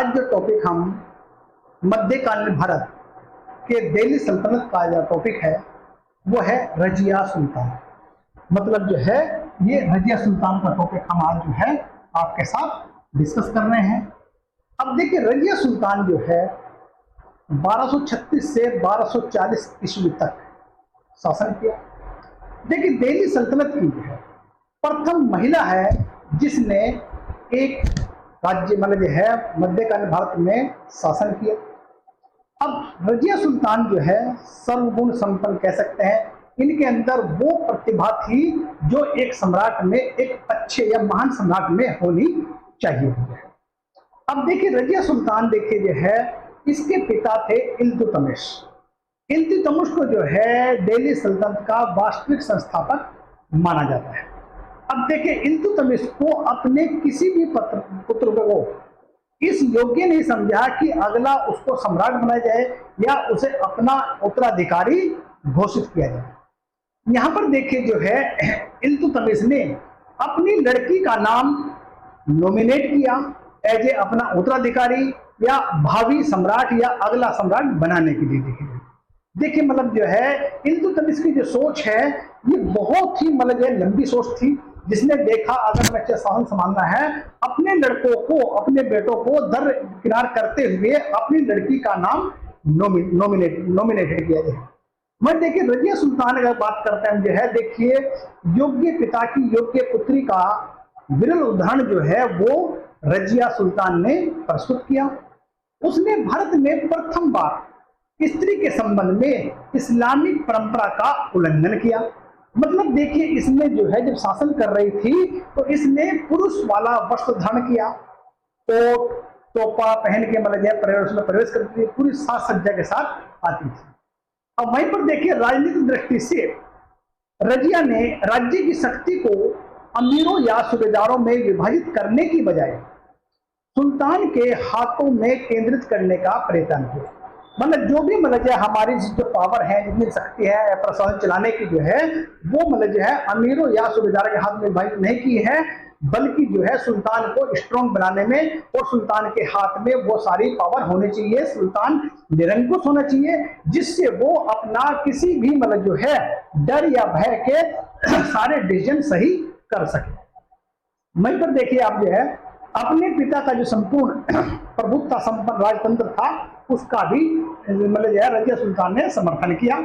आज जो टॉपिक हम मध्यकालीन भारत के दिल्ली सल्तनत का जो टॉपिक है वो है रजिया सुल्तान। मतलब जो है ये रजिया सुल्तान का टॉपिक हम आज जो है आपके साथ डिस्कस कर रहे हैं। अब देखिए रजिया सुल्तान जो है 1236 से 1240 ईस्वी तक शासन किया। देखिए दिल्ली सल्तनत की जो है प्रथम महिला है जिसने एक राज्य मतलब जो है मध्यकालीन भारत में शासन किया। अब रजिया सुल्तान जो है सर्वगुण संपन्न कह सकते हैं। इनके अंदर वो प्रतिभा थी जो एक सम्राट में, एक अच्छे या महान सम्राट में होनी चाहिए। अब देखिए रजिया सुल्तान देखिए जो है इसके पिता थे इल्तुतमिश। इल्तुतमिश को जो है दिल्ली सल्तनत का वास्तविक संस्थापक माना जाता है। अब देखिए इल्तुतमिश को अपने किसी भी पुत्र को इस योग्य नहीं समझा कि अगला उसको सम्राट बनाया जाए या उसे अपना उत्तराधिकारी घोषित किया जाए। यहाँ पर देखिए जो है इल्तुतमिश ने अपनी लड़की का नाम नॉमिनेट किया एज ए अपना उत्तराधिकारी या भावी सम्राट या अगला सम्राट बनाने के लिए। देखिए मतलब जो है इल्तुतमिश की जो सोच है ये बहुत ही मतलब लंबी सोच थी, जिसने देखा अगर मैं अच्छा शासन संभालना है अपने लड़कों को, अपने बेटों को दरकिनार करते हुए अपनी लड़की का नाम नॉमिनेटेड किया जाए। मैं देखिए रजिया सुल्तान अगर बात करते हैं जो है देखिए योग्य पिता की योग्य पुत्री का विरल उदाहरण जो है वो रजिया सुल्तान ने प्रस्तुत किया। उसने भारत में प्रथम बार स्त्री के संबंध में इस्लामिक परंपरा का उल्लंघन किया। मतलब देखिए इसने जो है जब शासन कर रही थी तो इसने पुरुष वाला वस्त्र धारण किया, तो टोपा पहन के मतलब प्रवेश करती थी, पूरी साज सज्जा के साथ आती थी। अब वहीं पर देखिए राजनीतिक दृष्टि से रजिया ने राज्य की शक्ति को अमीरों या सूबेदारों में विभाजित करने की बजाय सुल्तान के हाथों में केंद्रित करने का प्रयत्न किया। मतलब जो भी मतलब हमारी जो पावर है, जितनी शक्ति है प्रशासन चलाने की जो है वो मतलब जो है अमीरों या सूबेदारों के हाथ में विभाजित नहीं की है, बल्कि जो है सुल्तान को स्ट्रॉन्ग बनाने में और सुल्तान के हाथ में वो सारी पावर होनी चाहिए। सुल्तान निरंकुश होना चाहिए जिससे वो अपना किसी भी मतलब जो है डर या भय के सारे डिसीजन सही कर सके। वहीं पर देखिए आप जो है अपने पिता का जो संपूर्ण प्रभुत्व संपन्न राजतंत्र था उसका भी मतलब जो है रजिया सुल्तान ने समर्थन किया।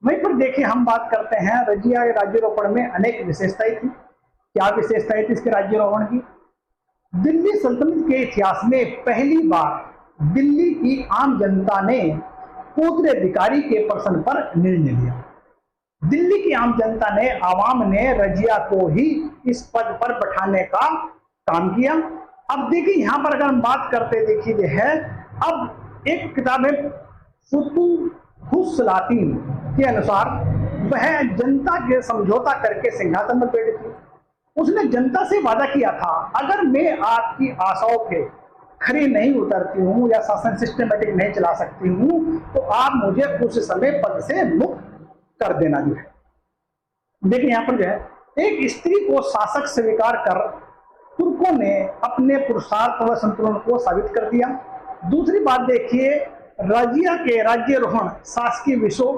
वहीं पर देखिए हम बात करते हैं रजिया के राज्यारोपण में अनेक विशेषताएं थी। क्या विशेषताएं थी इसके राज्यारोपण की? दिल्ली सल्तनत के इतिहास में पहली बार दिल्ली की आम जनता ने उत्तराधिकारी के प्रश्न पर निर्णय लिया। दिल्ली की आम जनता ने, आवाम ने रजिया को ही इस पद पर बैठाने का काम किया। अब देखिए यहां पर अगर हम बात करते देखिए है अब एक किताब है फुतुहुस सलातीन के अनुसार वह जनता के समझौता करके सिंहासन पर बैठी थी। उसने जनता से वादा किया था अगर मैं आपकी आशाओं पे खरी नहीं उतरती हूँ या शासन सिस्टमेटिक नहीं चला सकती हूँ तो आप मुझे उस समय पद से मुक्त कर देना जो है। देखिए यहाँ पर जो है एक स्त्री को शासक स्वीकार कर तुर्कों ने अपने पुरुषार्थ व संतुलन को साबित कर दिया। दूसरी बात देखिए रजिया के राज्यारोहण शासकीय विषयों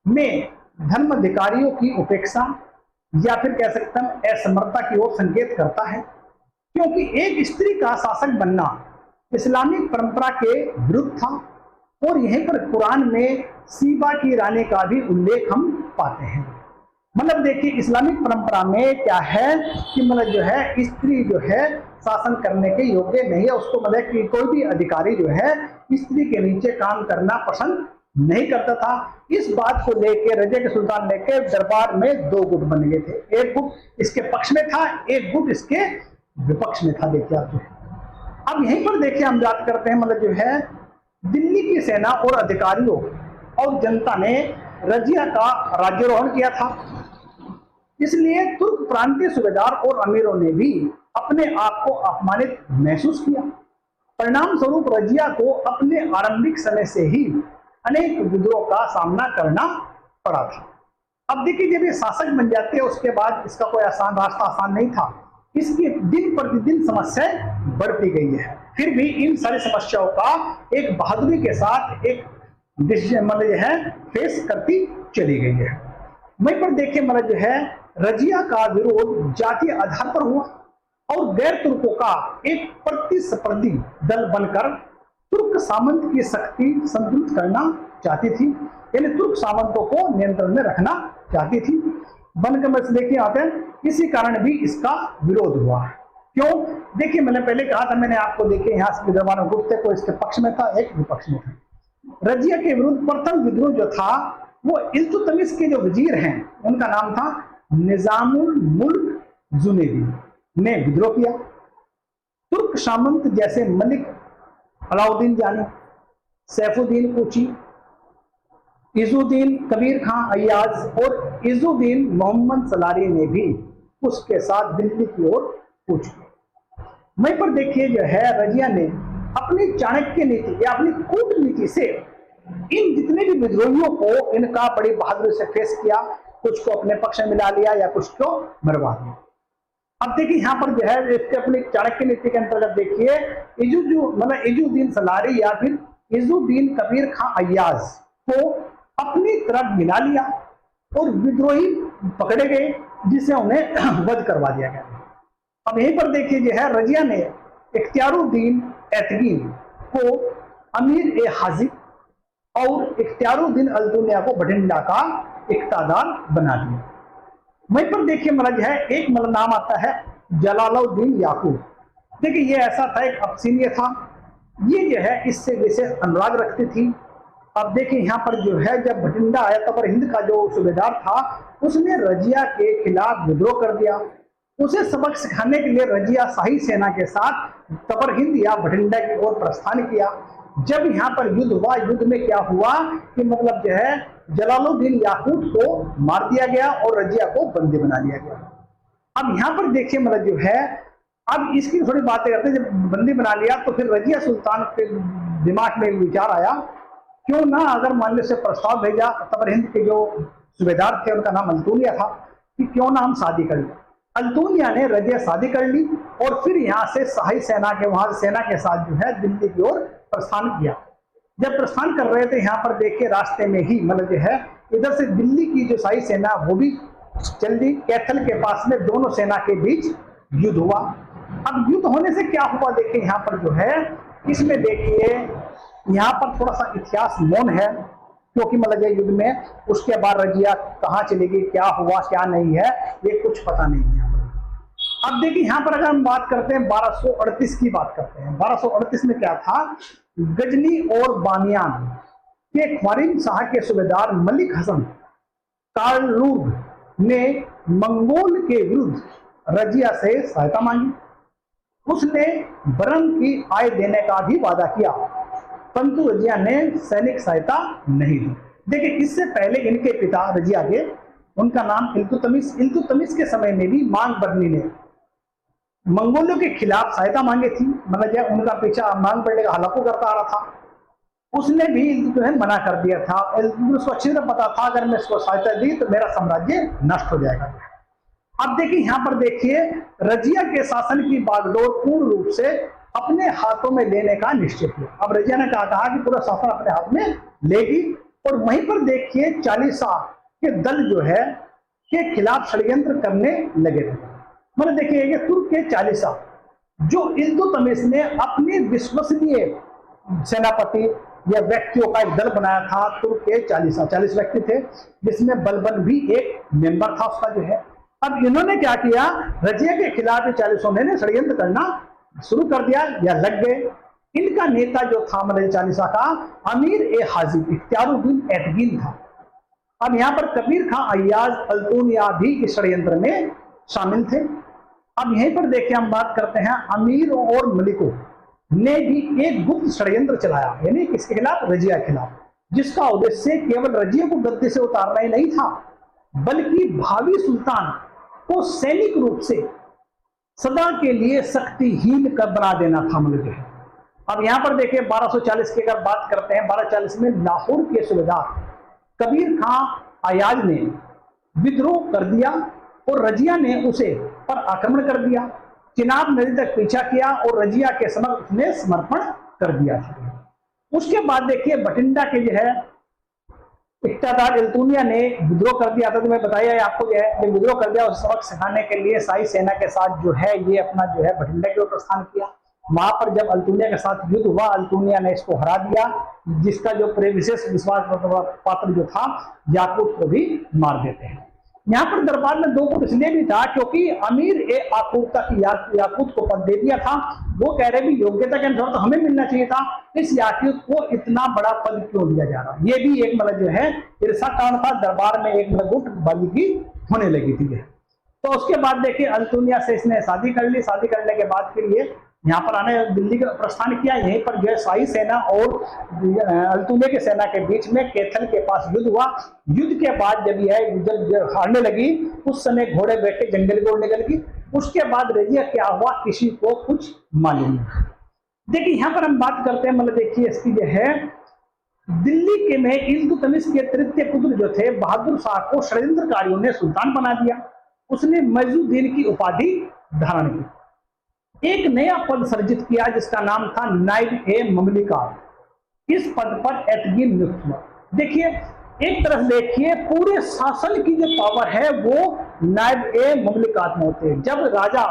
में धर्म अधिकारियों की उपेक्षा या फिर कह सकते हैं असमर्थता की ओर संकेत करता है, क्योंकि एक स्त्री का शासक बनना इस्लामिक परंपरा के विरुद्ध था। और यहीं पर कुरान में सीबा की रानी का भी उल्लेख हम पाते हैं। मतलब देखिए इस्लामिक परंपरा में क्या है कि मतलब जो है स्त्री जो है शासन करने के योग्य नहीं है। उसको मतलब कि कोई भी अधिकारी जो है स्त्री के नीचे काम करना पसंद नहीं करता था। इस बात को लेकर रजिया के सुल्तान लेके दरबार में दो गुट बन गए थे, एक गुट इसके पक्ष में था, एक गुट इसके विपक्ष में था। देखिए आप जो है अब यहीं पर देखिए हम बात करते हैं मतलब जो है दिल्ली की सेना और अधिकारियों और जनता ने रजिया का राज्यारोहण किया था। इसलिए तुर्क प्रांतीय सूबेदार और अमीरों ने भी अपने आप को अपमानित महसूस किया। परिणाम स्वरूप रजिया को अपने आरंभिक समय से ही अनेक विद्रोह का सामना करना पड़ा था। अब देखिए जब ये शासक बन जाते हैं उसके बाद इसका कोई आसान रास्ता आसान नहीं था। इसकी दिन प्रतिदिन समस्याएं बढ़ती गई है। फिर भी इन सारी समस्याओं का एक बहादुरी के साथ एक मतलब जो है फेस करती चली गई है। वहीं पर देखिए मतलब जो है रजिया का विरोध जातीय आधार पर हुआ और गैर तुर्कों का एक प्रतिस्पर्धी दल बनकर तुर्क सामंत की शक्ति संतुलित करना चाहती थी, यानी तुर्क सामंतों को नियंत्रण में रखना चाहती थी। बनकर में देखिए आते हैं, इसी कारण भी इसका विरोध हुआ। क्यों? देखिए मैंने पहले कहा था, मैंने आपको देखिए यहाँ से विद्वान गुप्त थे, को इसके पक्ष में था, एक विपक्ष में था। रजिया के विरुद्ध प्रथम विद्रोह जो था वो इल्तुतमिश के जो वजीर हैं उनका नाम था निजामुल मुल्क जुनैदी ने विद्रोह किया। तुर्क सामंत जैसे मलिक अलाउद्दीन जानी, सैफुद्दीन कोची, इजुद्दीन कबीर खां अय्याज और इजुद्दीन मोहम्मद सलारी ने भी उसके साथ दिल्ली की ओर कूच किया। वहीं पर देखिए जो है रजिया ने अपनी चाणक्य नीति या अपनी कूटनीति से इन जितने भी विद्रोहियों को इनका बड़ी बहादुरी से फेस किया, कुछ को अपने पक्ष में मिला लिया या कुछ को मरवा दिया। अब देखिए यहाँ पर जो है इसके अपनी चाणक्य नीति के अंतर्गत देखिए इजुद्दीन सलारी या फिर इजुद्दीन कबीर खां अय्याज को अपनी तरफ मिला लिया और विद्रोही पकड़े गए, जिसे उन्हें वध करवा दिया गया। अब यहीं पर देखिए जो है रजिया ने इख्तियारुद्दीन एतगीन को अमीर ए हाजिब और इख्तियारुद्दीन अल-दुनिया को भटिंडा का इख्तियारदार बना दिया। वहीं पर देखिए मतलब है एक मतलब नाम आता है जलालुद्दीन याकूब। देखिए ये ऐसा था, एक अब्सीनिया था, ये जो है इससे विशेष अनुराग रखती थी। अब देखिए यहाँ पर जो है जब भटिंडा आया तब हिंद का जो सूबेदार था उसने रजिया के खिलाफ विद्रोह कर दिया। उसे सबक सिखाने के लिए रजिया शाही सेना के साथ तबर हिंद या भटिंडा की ओर प्रस्थान किया। जब यहाँ पर युद्ध हुआ, युद्ध में क्या हुआ कि मतलब जो है जलालुद्दीन याकूब को मार दिया गया और रजिया को बंदी बना लिया गया। अब यहाँ पर देखिए मतलब जो है अब इसकी थोड़ी बातें करते हैं। जब बंदी बना लिया तो फिर रजिया सुल्तान के दिमाग में विचार आया, क्यों ना अगर मान लो से प्रस्ताव भेजा तबर हिंद के जो सूबेदार थे उनका नाम अल्तुनिया था कि क्यों ना हम शादी कर लें। अल्तुनिया ने रजिया शादी कर ली और फिर यहाँ से शाही सेना के वहां सेना के साथ जो है दिल्ली की ओर प्रस्थान किया। जब प्रस्थान कर रहे थे यहाँ पर देखिए रास्ते में ही मतलब जो है इधर से दिल्ली की जो शाही सेना वो भी चल दी। कैथल के पास में दोनों सेना के बीच युद्ध हुआ। अब युद्ध होने से क्या हुआ देखिए यहाँ पर जो है इसमें देखिए यहाँ पर थोड़ा सा इतिहास मौन है, क्योंकि मतलब युद्ध में उसके बाद रजिया कहाँ चली गई, क्या हुआ क्या नहीं है, ये कुछ पता नहीं है। अब देखिए यहाँ पर अगर हम बात करते हैं 1238 की बात करते हैं, 1238 में क्या था, गजनी और बामियान के ख्वारिम शाह के सूबेदार मलिक हसन कार्लूग ने मंगोल के विरुद्ध रजिया से सहायता मांगी। उसने बरम की आय देने का भी वादा किया, परंतु रजिया ने सैनिक सहायता नहीं दी। देखिए इससे पहले इनके पिता रजिया के, उनका नाम इल्तुतमिश के समय में भी मांग बरनी ने मंगोलों के खिलाफ सहायता मांगी थी। मतलब उनका पीछा मांग पड़ने का हलाको करता आ रहा था, उसने भी जो है मना कर दिया था। उसको अच्छी तरह पता था अगर मैं इसको सहायता दी तो मेरा साम्राज्य नष्ट हो जाएगा। अब देखिए यहाँ पर देखिए रजिया के शासन की बागडोर पूर्ण रूप से अपने हाथों में लेने का निश्चय किया। अब रजिया ने कहा कि पूरा शासन अपने हाथ में लेगी और वहीं पर देखिए चालीसा के दल जो है के खिलाफ षड्यंत्र करने लगे थे। मतलब देखिए ये तुर्क के चालीसा जो इल्तुतमिश ने अपने विश्वसनीय सेनापति या व्यक्तियों का एक दल बनाया था। तुर्क के 40 व्यक्ति थे, जिसमें बलबन भी एक मेंबर था उसका जो है। अब इन्होंने क्या किया, रजिया के खिलाफ 40 ने षड्यंत्र करना शुरू कर दिया या लग गए। इनका नेता जो था मतलब चालीसा का अमीर ए हाजिब इख्तियारुद्दीन एतगीन था। अब यहाँ पर कबीर खां अय्याज अल्तुनिया भी इस षड्यंत्र में शामिल थे। अब यहीं पर देखिए हम बात करते हैं अमीर और मलिकों ने भी एक गुप्त षड्यंत्र चलाया, यानी किसके खिलाफ, रजिया के खिलाफ, जिसका उद्देश्य केवल रजिया को गद्दी से उतारना ही नहीं था, बल्कि भावी सुल्तान को सैनिक रूप से सदा के लिए शक्तिहीन कर बना देना था। मतलब अब यहां पर देखिए 1240 की अगर बात करते हैं, 1240 में लाहौर के सूबेदार कबीर खां अय्याज ने विद्रोह कर दिया और रजिया ने उसे पर आक्रमण कर दिया। चिनाब नदी तक पीछा किया और रजिया के समक्ष उसने समर्पण कर दिया था। उसके बाद देखिए बठिंडा के जो है इक्तादार अल्तुनिया ने विद्रोह कर दिया था। तो मैं बताया आपको जो है जब विद्रोह कर दिया उस सबक सिखाने के लिए शाही सेना के साथ जो है ये अपना जो है बठिंडा की ओर प्रस्थान किया। वहां पर जब अल्तुनिया के साथ युद्ध हुआ, अल्तुनिया ने इसको हरा दिया, जिसका जो विशेष विश्वास पात्र जो था याकूत को भी मार देते हैं। यहाँ पर दरबार में 2 गुट इसलिए भी था क्योंकि अमीर ए आकूता की याकूत को पद दे दिया था। वो कह रहे भी योग्यता के अनुसार तो हमें मिलना चाहिए था, इस याकूत को इतना बड़ा पद क्यों दिया जा रहा। ये भी एक मतलब जो है ईर्षा कारण था, दरबार में एक मतलब गुट बाजी की होने लगी थी। तो उसके बाद देखिए अल्तुनिया से इसने शादी कर ली। शादी करने के बाद फिर ये यहाँ पर आने दिल्ली का प्रस्थान किया। यहीं पर जो है शाही सेना और अल्तुनिया की सेना के बीच में कैथल के पास युद्ध हुआ। युद्ध के बाद जब हारने लगी उस समय घोड़े बैठे जंगल की ओर निकल गई। उसके बाद रजिया क्या हुआ किसी को कुछ मालूम नहीं। देखिए यहाँ पर हम बात करते हैं मतलब देखिए इसकी जो है दिल्ली के में इल्तुतमिश के तृतीय पुत्र जो थे बहादुर शाह को षड्यंत्रकारियों ने सुल्तान बना दिया। उसने मइजुद्दीन की उपाधि धारण की। एक नया पद सर्जित किया जिसका नाम था नायब ए ममलिकात। इस पद पर एतगीन नियुक्त हुआ। देखिए एक तरफ देखिए पूरे शासन की जो पावर है वो नायब ए ममलिकात में होते हैं। जब राजा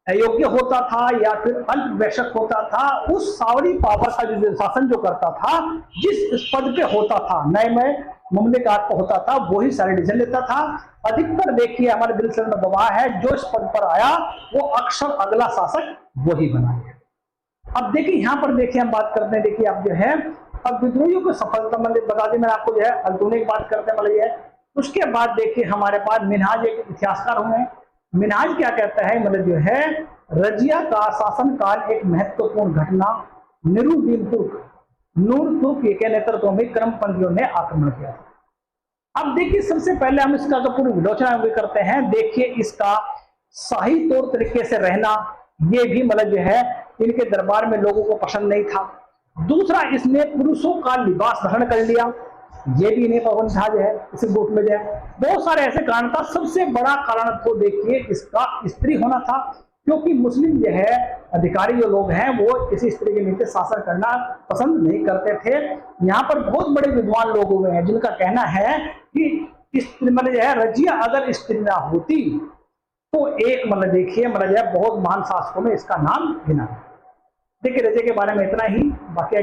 अयोग्य होता था या फिर अल्पवयस्क होता था, उस सारी पावर का जो शासन जो करता था, जिस पद पे होता था नायब ए ममलिकात पे होता था, वही सारे डिसीजन लेता था। अधिकतर देखिए हमारे दिल से में गवाह है जो इस पद पर आया वो अक्सर अगला शासक वही बना है। अब देखिए यहाँ पर देखिए हम बात करते हैं, देखिए अब जो है अब विद्रोहियों को सफलता मतलब बता दी मैंने आपको जो है अल्तुनिया की बात करते हैं मतलब ये। उसके बाद देखिए हमारे पास मिनहाज एक इतिहासकार हुए हैं। मिनहाज क्या कहता है मतलब जो है रजिया का शासनकाल एक महत्वपूर्ण घटना निरुद्दीन तुर्क नूर तुर्क के नेतृत्व में क्रमपंथियों ने आक्रमण किया। अब देखिए सबसे पहले हम इसका जो पूरी विलोचना भी करते हैं। देखिए इसका शाही तौर तरीके से रहना ये भी मतलब जो है इनके दरबार में लोगों को पसंद नहीं था। दूसरा इसने पुरुषों का लिबास धारण कर लिया, ये भी इन्हें पसंद था जो है इस गुट में जाए। बहुत सारे ऐसे कारण था। सबसे बड़ा कारण तो देखिए इसका स्त्री होना था, क्योंकि मुस्लिम जो है अधिकारी जो लोग हैं वो किसी स्त्री के नीचे शासन करना पसंद नहीं करते थे। यहाँ पर बहुत बड़े विद्वान लोग हुए हैं जिनका कहना है कि स्त्री मतलब जो है रजिया अगर स्त्री ना होती तो एक मतलब देखिए मतलब जो है बहुत महान शासकों में इसका नाम गिना। देखिए रजिया के बारे में इतना ही, बाकी